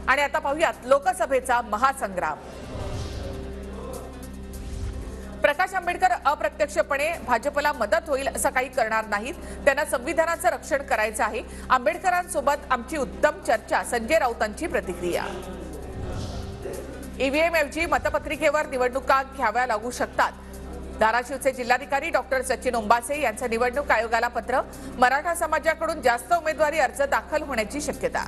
आणि आता पाहूयात लोकसभेचा महासंग्राम। प्रकाश आंबेडकर अप्रत्यक्षपणे भाजपला मदत होईल असं काही करणार नाहीत। त्यांना संविधानाचं रक्षण करायचं आहे। आंबेडकरांसोबत आमची उत्तम चर्चा। संजय राऊतांची प्रतिक्रिया। ईव्हीएम ऐवजी मतपत्रिकेवर निवडणुका घ्याव्या लागू शकतात। धाराशिवचे जिल्हाधिकारी डॉक्टर सचिन ओंबासे यांचं निवडणूक आयोगाला पत्र। मराठा समाजाकडून जास्त उमेदवारी अर्ज दाखल होण्याची शक्यता।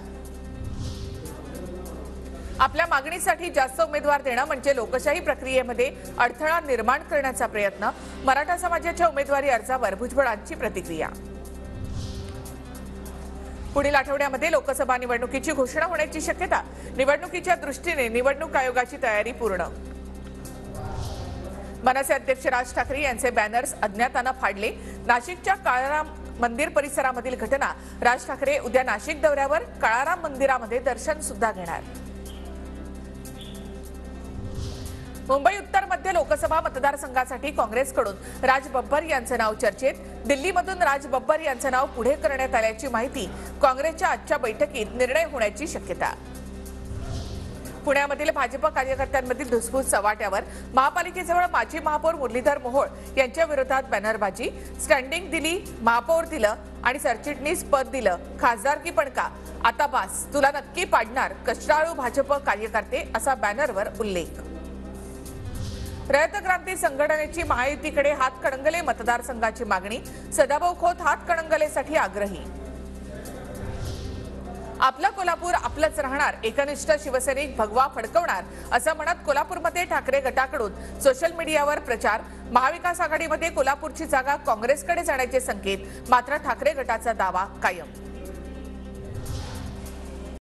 आपल्या मागणीसाठी जास्त उमेदवार देणं म्हणजे लोकशाही प्रक्रियेमध्ये अडथळा निर्माण करण्याचा प्रयत्न। मराठा समाजाच्या उमेदवारी अर्जावर भुजबळांची प्रतिक्रिया। पुढील आठवड्यामध्ये लोकसभा निवडणुकीची घोषणा होण्याची शक्यता। निवडणुकीच्या दृष्टीने निवडणूक आयोगाची तयारी पूर्ण। मनसे अध्यक्ष राज ठाकरे यांचे बॅनर्स अज्ञातानं फाडले। नाशिकच्या काळाराम मंदिर परिसरामधील घटना। राज ठाकरे उद्या नाशिक दौऱ्यावर। काळाराम मंदिरामध्ये दर्शन सुद्धा घेणार। मुंबई उत्तर मध्य लोकसभा मतदारसंघासाठी काँग्रेसकडून राज बब्बर यांचं नाव चर्चेत। दिल्लीमधून राज बब्बर यांचं नाव पुढे करण्यात आल्याची माहिती। काँग्रेसच्या आजच्या बैठकीत निर्णय होण्याची शक्यता। पुण्यामधील भाजप कार्यकर्त्यांमधील धुसफूस चव्हाट्यावर। महापालिकेजवळ माजी महापौर मुरलीधर मोहोळ यांच्या विरोधात बॅनरबाजी। स्टँडिंग दिली, महापौर दिलं आणि सरचिटणीस पद दिलं, खासदारकी पण का? आता बास, तुला नक्की पाडणार कष्टाळू भाजप कार्यकर्ते, असा बॅनरवर उल्लेख। रयत क्रांती संघटनेची महायुतीकडे हातकणंगले मतदारसंघाची मागणी। सदाभाऊ खोत हातकणंगलेसाठी आग्रही। आपलं कोल्हापूर आपलंच राहणार। एकनिष्ठ शिवसैनिक भगवा फडकवणार असं म्हणत कोल्हापूरमध्ये ठाकरे गटाकडून सोशल मीडियावर प्रचार। महाविकास आघाडीमध्ये कोल्हापूरची जागा काँग्रेसकडे जाण्याचे संकेत। मात्र ठाकरे गटाचा दावा कायम।